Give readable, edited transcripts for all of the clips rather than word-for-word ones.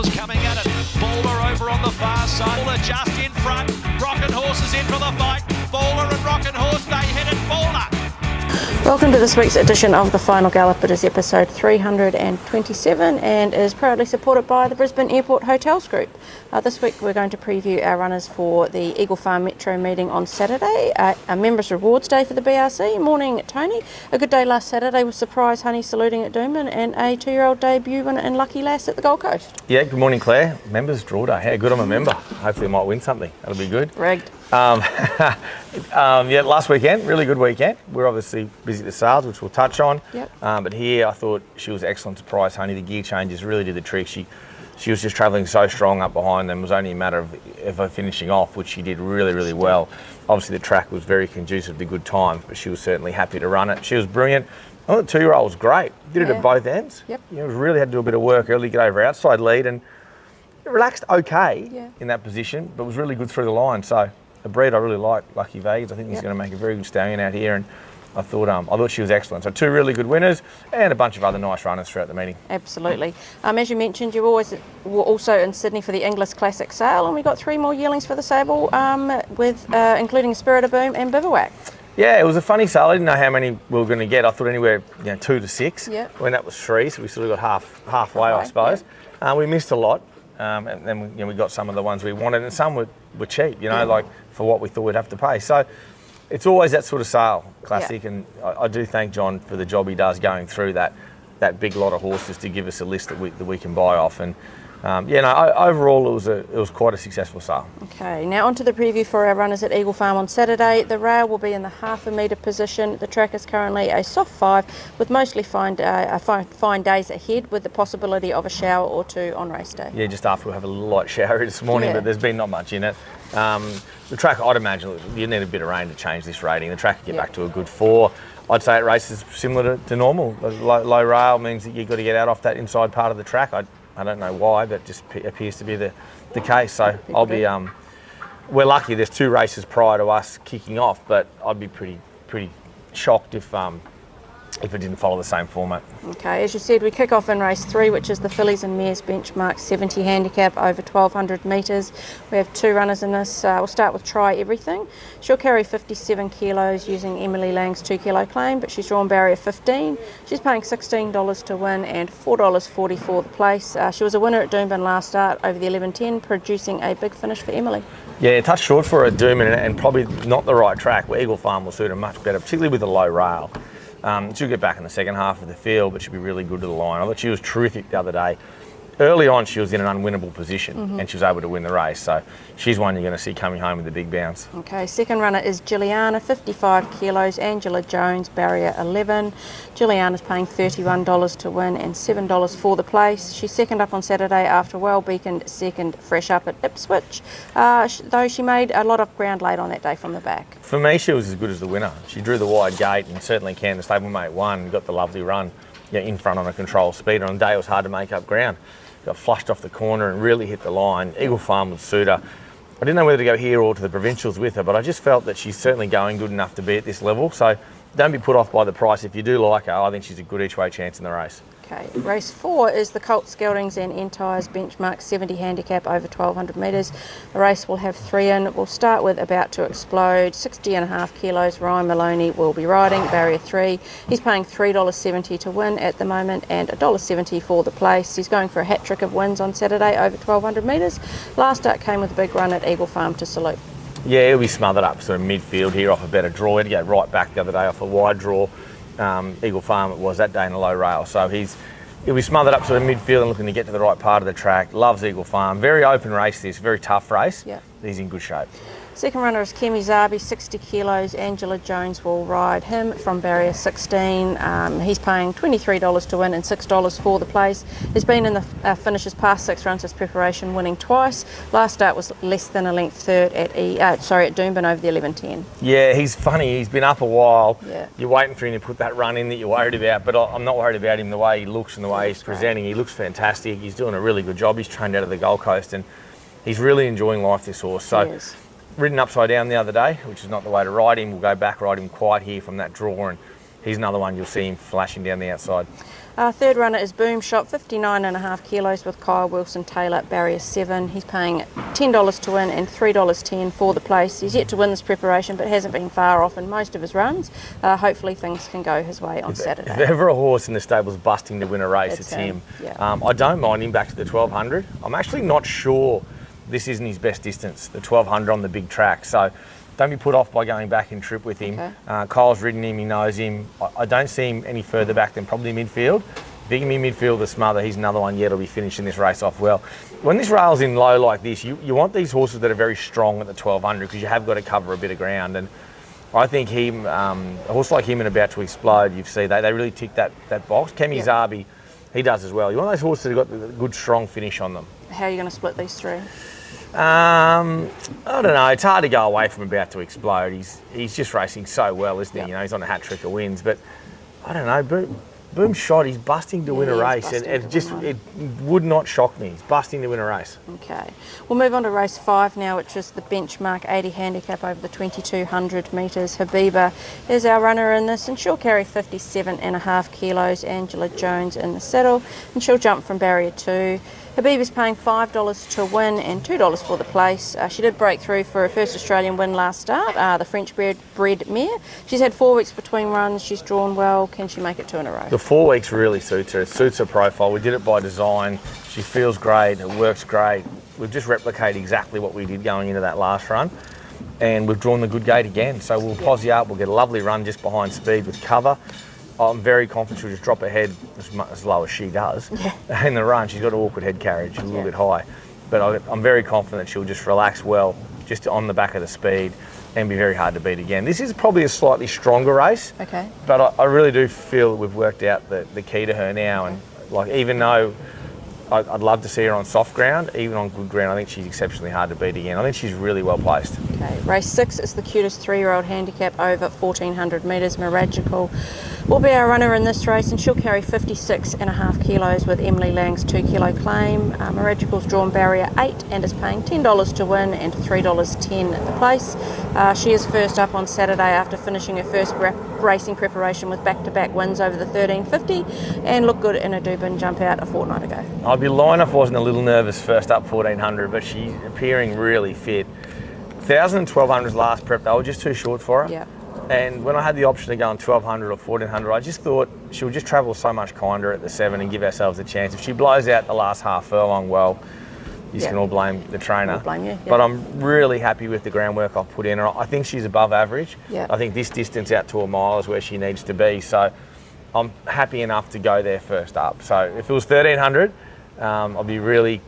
Horse coming at it. Bowler over on the far side. Bowler just in front. Rockin' Horse is in for the fight. Bowler and Rockin' Horse, they hit it. Bowler. Welcome to this week's edition of the Final Gallop. It is episode 327 and is proudly supported by the Brisbane Airport Hotels Group. This week we're going to preview our runners for the Eagle Farm Metro meeting on Saturday, a Members Rewards Day for the BRC. Morning, Tony. A good day last Saturday with Surprise Honey saluting at Doomben and a 2-year-old debut winner in Lucky Lass at the Gold Coast. Yeah, good morning, Claire. Members Draw Day. How good I'm a member. Hopefully I might win something. That'll be good. Rigged. Yeah, last weekend, really good weekend. We're obviously busy at the sales, which we'll touch on. Yep. But here I thought she was excellent. Surprise Honey. The gear changes really did the trick. She was just travelling so strong up behind them. It was only a matter of her finishing off, which she did really, really well. Obviously the track was very conducive to good times, but she was certainly happy to run it. She was brilliant. I thought the 2-year-old was great. Did it at both ends. Yep. You know, really had to do a bit of work early, get over outside lead, and relaxed okay in that position, but was really good through the line. So a breed I really like, Lucky Vegas. I think he's going to make a very good stallion out here, and I thought she was excellent. So 2 really good winners and a bunch of other nice runners throughout the meeting. Absolutely. As you mentioned, you were also in Sydney for the Inglis Classic sale, and we got 3 more yearlings for the sable, with including Spirit of Boom and Bivouac. Yeah, it was a funny sale. I didn't know how many we were going to get. I thought anywhere 2 to 6. Yep. When that was 3, so we sort of got halfway, I suppose. Yep. We missed a lot. And then we got some of the ones we wanted, and some were cheap, like for what we thought we'd have to pay. So it's always that sort of sale, Classic, and I do thank John for the job he does going through that big lot of horses to give us a list that we can buy off. And overall it was quite a successful sale. Okay, now on to the preview for our runners at Eagle Farm on Saturday. The rail will be in the half a metre position. The track is currently a soft 5 with mostly fine days ahead, with the possibility of a shower or 2 on race day. Yeah, just after we have a light shower this morning, but there's been not much in it. The track, I'd imagine you need a bit of rain to change this rating. The track can get back to a good 4. I'd say it races similar to normal. Low rail means that you've got to get out off that inside part of the track. I don't know why, but it just appears to be the case. So I'll be. We're lucky. There's 2 races prior to us kicking off, but I'd be pretty shocked if it didn't follow the same format. Okay, as you said, we kick off in race 3, which is the Fillies and Mares benchmark 70 handicap over 1,200 metres. We have 2 runners in this. We'll start with Try Everything. She'll carry 57 kilos using Emily Lang's 2 kilo claim, but she's drawn barrier 15. She's paying $16 to win and $4.40 for the place. She was a winner at Doomben last start over the 11:10, producing a big finish for Emily. Yeah, a touch short for her at Doomben, and probably not the right track where Eagle Farm will suit her much better, particularly with the low rail. She'll get back in the second half of the field, but she'll be really good to the line. I thought she was terrific the other day. Early on, she was in an unwinnable position, and she was able to win the race. So she's one you're going to see coming home with a big bounce. Okay, second runner is Juliana, 55 kilos, Angela Jones, barrier 11. Juliana's paying $31 to win and $7 for the place. She's second up on Saturday after well-beaconed second fresh up at Ipswich, though she made a lot of ground late on that day from the back. For me, she was as good as the winner. She drew the wide gate and certainly can. The stablemate won and got the lovely run in front on a control speed. On the day it was hard to make up ground. Got flushed off the corner and really hit the line. Eagle Farm would suit her. I didn't know whether to go here or to the provincials with her, but I just felt that she's certainly going good enough to be at this level. So don't be put off by the price. If you do like her, I think she's a good each way chance in the race. Okay, race 4 is the Colt Skeldings and Entires benchmark 70 handicap over 1,200 metres. The race will have 3 in. We'll start with About to Explode, 60.5 kilos. Ryan Maloney will be riding, barrier 3. He's paying $3.70 to win at the moment and $1.70 for the place. He's going for a hat trick of wins on Saturday over 1,200 metres. Last start came with a big run at Eagle Farm to salute. Yeah, he'll be smothered up sort of midfield here off a better draw. He'd go right back the other day off a wide draw. Eagle Farm it was that day in a low rail, so he'll be smothered up sort of midfield and looking to get to the right part of the track. Loves Eagle Farm. Very open race this, very tough race. Yeah. He's in good shape. Second runner is Kemi Zabi, 60 kilos. Angela Jones will ride him from barrier 16. He's paying $23 to win and $6 for the place. He's been in the finishes past 6 runs as preparation, winning twice. Last start was less than a length third at Doomben over the 11:10. Yeah, he's funny. He's been up a while. Yeah. You're waiting for him to put that run in that you're worried about, but I'm not worried about him the way he looks and the way he's presenting. He looks fantastic. He's doing a really good job. He's trained out of the Gold Coast and he's really enjoying life, this horse. So. Ridden upside down the other day, which is not the way to ride him. We'll go back, ride him quiet here from that draw, and he's another one you'll see him flashing down the outside. Third runner is Boom Shot, 59.5 kilos with Kyle Wilson Taylor, barrier 7. He's paying $10 to win and $3.10 for the place. He's yet to win this preparation, but hasn't been far off in most of his runs. Hopefully things can go his way on Saturday. If ever a horse in the stable's busting to win a race, it's him. Yeah. I don't mind him back to the 1200. I'm actually not sure this isn't his best distance, the 1200 on the big track. So don't be put off by going back in trip with him. Okay. Kyle's ridden him, he knows him. I don't see him any further back than probably midfield. Big me midfield, the smother, he's another one yet will be finishing this race off well. When this rail's in low like this, you want these horses that are very strong at the 1200 because you have got to cover a bit of ground. And I think him, a horse like him and About to Explode, you see, they really tick that box. Kemi Zabi, he does as well. You want those horses that have got a good, strong finish on them. How are you going to split these three? I don't know. It's hard to go away from About to Explode. He's just racing so well, isn't he? Yep. You know, he's on a hat trick of wins. But I don't know. Boom Shot, he's busting to win a race, and it would not shock me. He's busting to win a race. Okay, we'll move on to race 5 now, which is the benchmark 80 handicap over the 2200 metres. Habeebah is our runner in this, and she'll carry 57.5 kilos. Angela Jones in the saddle, and she'll jump from barrier 2. Habeebah's paying $5 to win and $2 for the place. She did break through for her first Australian win last start, the French bred mare. She's had 4 weeks between runs. She's drawn well. Can she make it 2 in a row? The 4 weeks really suits her. It suits her profile. We did it by design. She feels great. It works great. We've just replicated exactly what we did going into that last run. And we've drawn the good gate again. So we'll posse up. We'll get a lovely run just behind speed with cover. I'm very confident she'll just drop her head as low as she does in the run. She's got an awkward head carriage, a little bit high. But I'm very confident she'll just relax well, just on the back of the speed, and be very hard to beat again. This is probably a slightly stronger race, but I really do feel that we've worked out the key to her now. And like, even though I'd love to see her on soft ground, even on good ground, I think she's exceptionally hard to beat again. I think she's really well placed. Okay, race 6 is the cutest 3-year-old handicap over 1400 metres. Maragical will be our runner in this race, and she'll carry 56.5 kilos with Emily Lang's 2 kilo claim. Maragical's drawn barrier 8 and is paying $10 to win and $3.10 at the place. She is first up on Saturday after finishing her first racing preparation with back-to-back wins over the 1350 and looked good in a Dubin jump out a fortnight ago. I'd be lying if I wasn't a little nervous first up 1400, but she's appearing really fit. 1000 and 1200's last prep, they were just too short for her. Yeah. And when I had the option to go on 1200 or 1400, I just thought she'll just travel so much kinder at the 7 and give ourselves a chance. If she blows out the last half furlong, well, you can all blame the trainer. I'll blame you. But I'm really happy with the groundwork I've put in her. I think she's above average. Yeah. I think this distance out to a mile is where she needs to be. So I'm happy enough to go there first up. So if it was 1300, I'd be really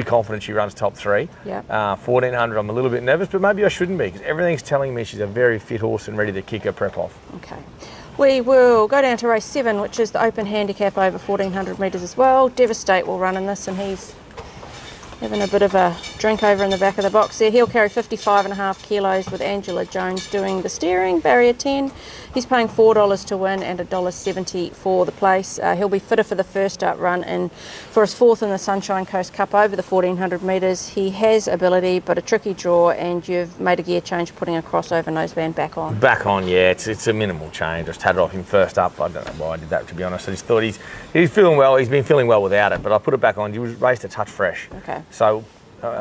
confident she runs top 3. 1400, I'm a little bit nervous, but maybe I shouldn't be, because everything's telling me she's a very fit horse and ready to kick her prep off. Okay. We will go down to race 7, which is the open handicap over 1400 metres as well. Devastate will run in this, and he's having a bit of a drink over in the back of the box there. He'll carry 55.5 kilos with Angela Jones doing the steering, barrier 10. He's paying $4 to win and $1.70 for the place. He'll be fitter for the first up run and for his 4th in the Sunshine Coast Cup over the 1400 metres. He has ability, but a tricky draw, and you've made a gear change putting a crossover noseband back on. Back on, yeah, it's a minimal change. I just had it off him first up. I don't know why I did that, to be honest. I just thought he's feeling well. He's been feeling well without it, but I put it back on. He was raced a touch fresh. Okay. So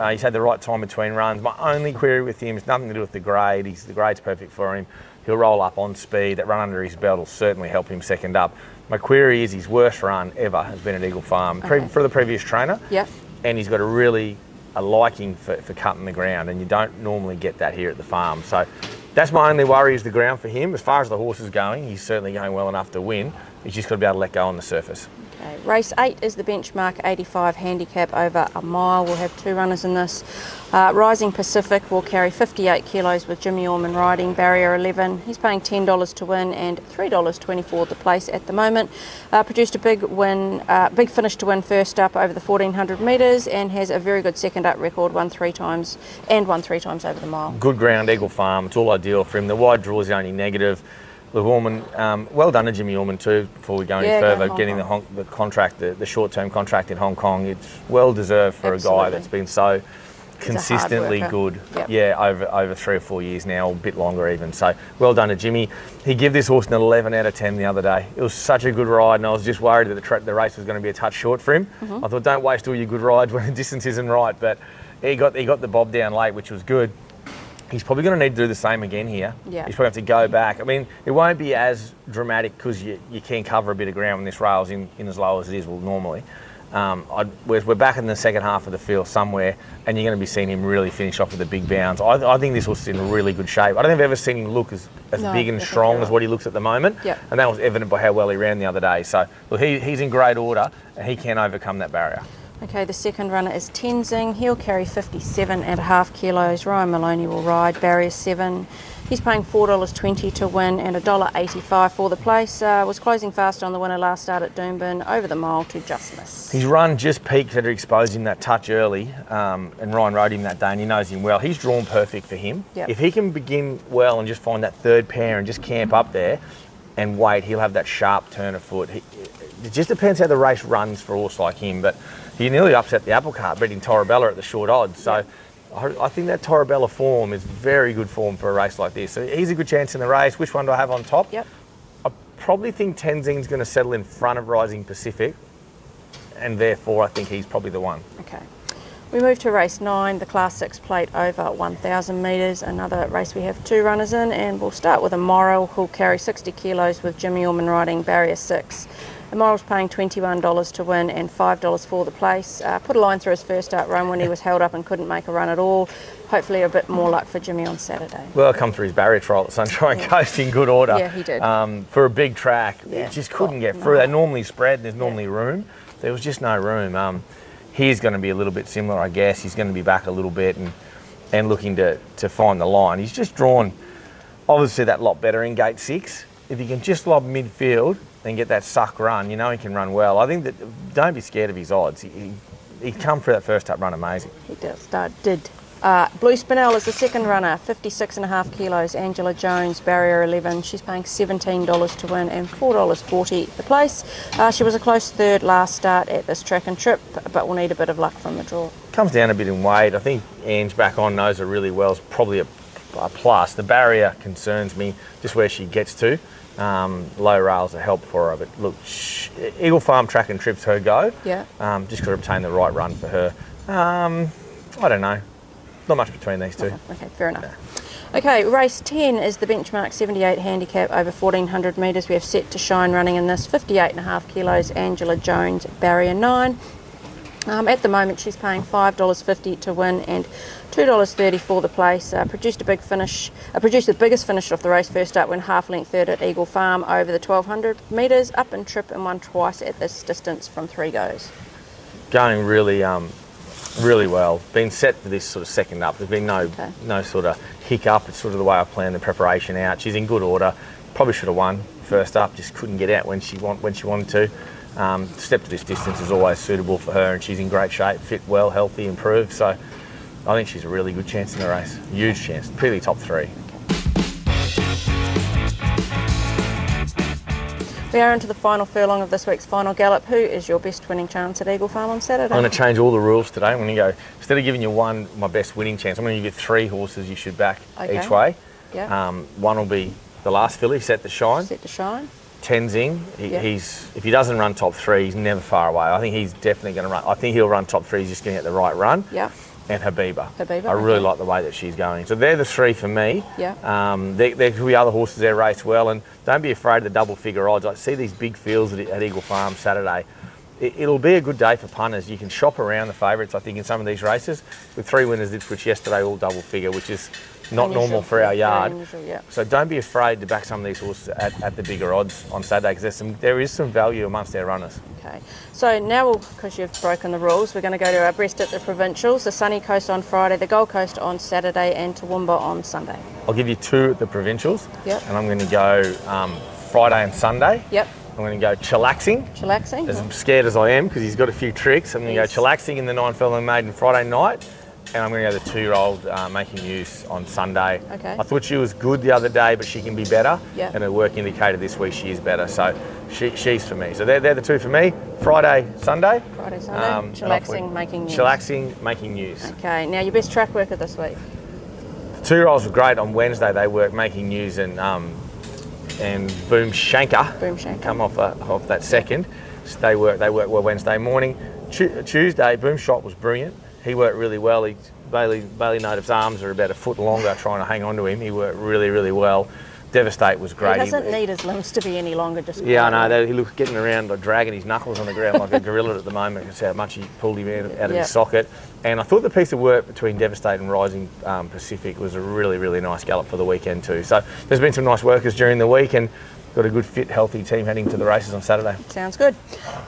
he's had the right time between runs. My only query with him is nothing to do with the grade. The grade's perfect for him. He'll roll up on speed. That run under his belt will certainly help him second up. My query is his worst run ever has been at Eagle Farm for the previous trainer. Yep. And he's got a liking for cutting the ground, and you don't normally get that here at the farm. So that's my only worry, is the ground for him. As far as the horse is going, he's certainly going well enough to win. He's just got to be able to let go on the surface. Okay. Race 8 is the benchmark 85 handicap over a mile. We'll have 2 runners in this. Rising Pacific will carry 58 kilos with Jimmy Orman riding, barrier 11. He's paying $10 to win and $3.24 the place at the moment. Produced a big finish to win first up over the 1400 metres and has a very good second up record, won 3 times over the mile. Good ground, Eagle Farm. It's all ideal for him. The wide draw is the only negative. Look, Orman, well done to Jimmy Orman too, before we go any further, getting the contract, the short-term contract in Hong Kong. It's well deserved for a guy that's been so consistently good. Yep. Yeah, over 3 or 4 years now, a bit longer even. So well done to Jimmy. He gave this horse an 11 out of 10 the other day. It was such a good ride, and I was just worried that the race was going to be a touch short for him. I thought, don't waste all your good rides when the distance isn't right. But he got the bob down late, which was good. He's probably going to need to do the same again here. Yeah. He's probably have to go back. I mean, it won't be as dramatic because you can cover a bit of ground when this rail's in as low as it is normally. We're back in the second half of the field somewhere, and you're going to be seeing him really finish off with the big bounds. I think this horse is in really good shape. I don't think I've ever seen him look as big and strong as what he looks at the moment. Yep. And that was evident by how well he ran the other day. So look, he's in great order, and he can overcome that barrier. Okay, the second runner is Tenzing. He'll carry 57.5 kilos. Ryan Maloney will ride. Barrier 7. He's paying $4.20 to win and $1.85 for the place. Was closing fast on the winner last start at Doomben, over the mile to just miss. His run just peaked at exposing him that touch early, and Ryan rode him that day, and he knows him well. He's drawn perfect for him. Yep. If he can begin well and just find that third pair and just camp up there and wait, he'll have that sharp turn of foot. It just depends how the race runs for a horse like him, but he nearly upset the apple cart beating Torabella at the short odds. So Yep. I think that Torabella form is very good form for a race like this. So he's a good chance in the race. Which one do I have on top? Yep. I probably think Tenzing's going to settle in front of Rising Pacific, and therefore I think he's probably the one. Okay. We move to race 9, the Class 6 plate over 1,000 metres. Another race we have 2 runners in, and we'll start with Immoral, who'll carry 60 kilos with Jimmy Orman riding barrier 6. Immoral's paying $21 to win and $5 for the place. Put a line through his first start run when he was held up and couldn't make a run at all. Hopefully a bit more luck for Jimmy on Saturday. Well, come through his barrier trial at Sunshine Coast in good order. Yeah, he did. For a big track, Yeah. it just couldn't get through. They normally spread, and there's normally room. There was just no room. He's going to be a little bit similar, I guess. He's going to be back a little bit and looking to find the line. He's just drawn, obviously, that lot better in gate 6. If he can just lob midfield and get that suck run, you know he can run well. I think that don't be scared of his odds. He come through that first up run amazing. He did. Blue Spinel is the second runner, 56.5 kilos. Angela Jones, barrier 11. She's paying $17 to win and $4.40 the place. She was a close third last start at this track and trip, but will need a bit of luck from the draw. Comes down a bit in weight. I think Ange back on knows her really well. Is probably a plus. The barrier concerns me, just where she gets to. Low rails are help for her, but look, Eagle Farm track and trip's her go. Yeah. Just got to obtain the right run for her. I don't know. Not much between these two. Okay, fair enough. Okay, race 10 is the benchmark 78 handicap over 1,400 metres. We have Set to Shine running in this, 58.5 kilos. Angela Jones, barrier 9. At the moment, she's paying $5.50 to win and $2.30 for the place. Produced the biggest finish off the race first up when half-length third at Eagle Farm over the 1,200 metres, up and trip and won twice at this distance from 3 goes. Going really well. Been set for this sort of second up. There's been no sort of hiccup. It's sort of the way I planned the preparation out. She's in good order. Probably should have won first up. Just couldn't get out when she wanted to. Step to this distance is always suitable for her, and she's in great shape, fit well, healthy, improved. So I think she's a really good chance in the race. Huge chance. Pretty top 3. We are into the final furlong of this week's Final Gallop. Who is your best winning chance at Eagle Farm on Saturday? I'm going to change all the rules today. I'm going to go, instead of giving you one, my best winning chance, I'm going to give you 3 horses you should back each way. Yeah. One will be the last filly, Set to Shine. Set to Shine. Tenzing, if he doesn't run top 3, he's never far away. I think he's definitely going to run. I think he'll run top 3. He's just going to get the right run. Yeah. And Habeebah. I really okay. like the way that she's going. So they're the 3 for me. Yeah. There could be other horses there race well, and don't be afraid of the double figure odds. I see these big fields at Eagle Farm Saturday. It'll be a good day for punters. You can shop around the favourites, I think, in some of these races. With 3 winners which yesterday all double figure, which is not normal for our yard. Unusual, yeah. So don't be afraid to back some of these horses at the bigger odds on Saturday, because there is some value amongst our runners. Okay, so now because you've broken the rules, we're going to go to our breast at the Provincials, the Sunny Coast on Friday, the Gold Coast on Saturday, and Toowoomba on Sunday. I'll give you 2 at the Provincials. Yep. And I'm going to go Friday and Sunday. Yep. I'm going to go Chillaxing. Chillaxing. As scared as I am, because he's got a few tricks, I'm going to go Chillaxing in the 9 furlong maiden Friday night. and I'm going to go the 2-year-old Making Use on Sunday. Okay. I thought she was good the other day, but she can be better. Yeah. And her work indicated this week she is better. So she's for me. So they're the two for me. Friday, Sunday. Friday, Sunday. Chillaxing, Making News. Chillaxing, Making News. Okay, now your best track worker this week? The 2-year-olds were great. On Wednesday they work Making News and Boom Shanker. Boom Shanker. Come off that second. So they work well Wednesday morning. Tuesday, Boom Shot was brilliant. He worked really well. Bailey Native's arms are about a foot longer trying to hang on to him. He worked really, really well. Devastate was great. He doesn't need his limbs to be any longer. Just yeah, I know. He looked getting around, like dragging his knuckles on the ground like a gorilla at the moment. That's how much he pulled him out of his socket. And I thought the piece of work between Devastate and Rising Pacific was a really, really nice gallop for the weekend too. So there's been some nice workers during the week and got a good, fit, healthy team heading to the races on Saturday. Sounds good.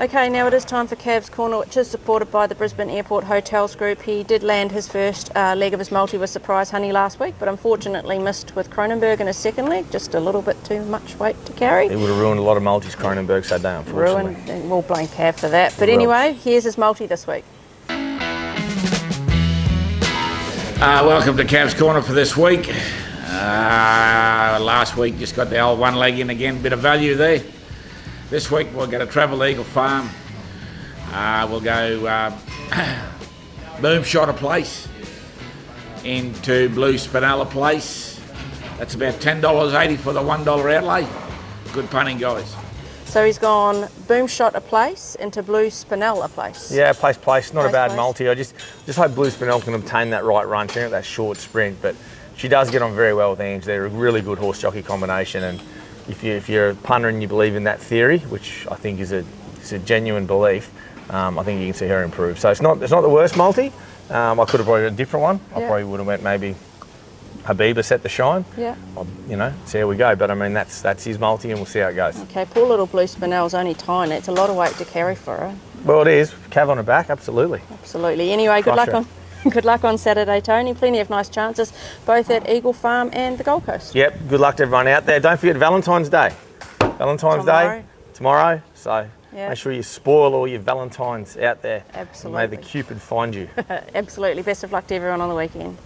Okay, now it is time for Cav's Corner, which is supported by the Brisbane Airport Hotels Group. He did land his first leg of his multi with Surprise Honey last week, but unfortunately missed with Cronenberg in his second leg. Just a little bit too much weight to carry. He would have ruined a lot of multis, Cronenberg Saturday, unfortunately. Ruined, and we'll blame Cav for that. But anyway, here's his multi this week. Welcome to Cav's Corner for this week. Last week just got the old one leg in again, bit of value there. This week we'll get a Travel Eagle Farm. We'll go Boom Shot a place into Blue Spinella place. That's about $10.80 for the $1 outlay. Good punting, guys. So he's gone Boom Shot a place into Blue Spinella place. Yeah, place. Not a bad Place. multi. I just hope Blue Spinella can obtain that right run. She got that short sprint, but she does get on very well with Ange. They're a really good horse jockey combination, and if you're a punter and you believe in that theory, which I think is a genuine belief, I think you can see her improve. So it's not the worst multi. I could have brought a different one. I probably would have went maybe Habeebah Set the Shine. Yeah. See how we go. But I mean that's his multi, and we'll see how it goes. Okay, poor little Blue Spinella's only tiny. It's a lot of weight to carry for her. Well, it is. Cav on her back, absolutely. Absolutely. Anyway, good luck on Saturday, Tony. Plenty of nice chances, both at Eagle Farm and the Gold Coast. Yep, good luck to everyone out there. Don't forget Valentine's Day. Day, tomorrow. So make sure you spoil all your Valentines out there. Absolutely. May the Cupid find you. Absolutely. Best of luck to everyone on the weekend.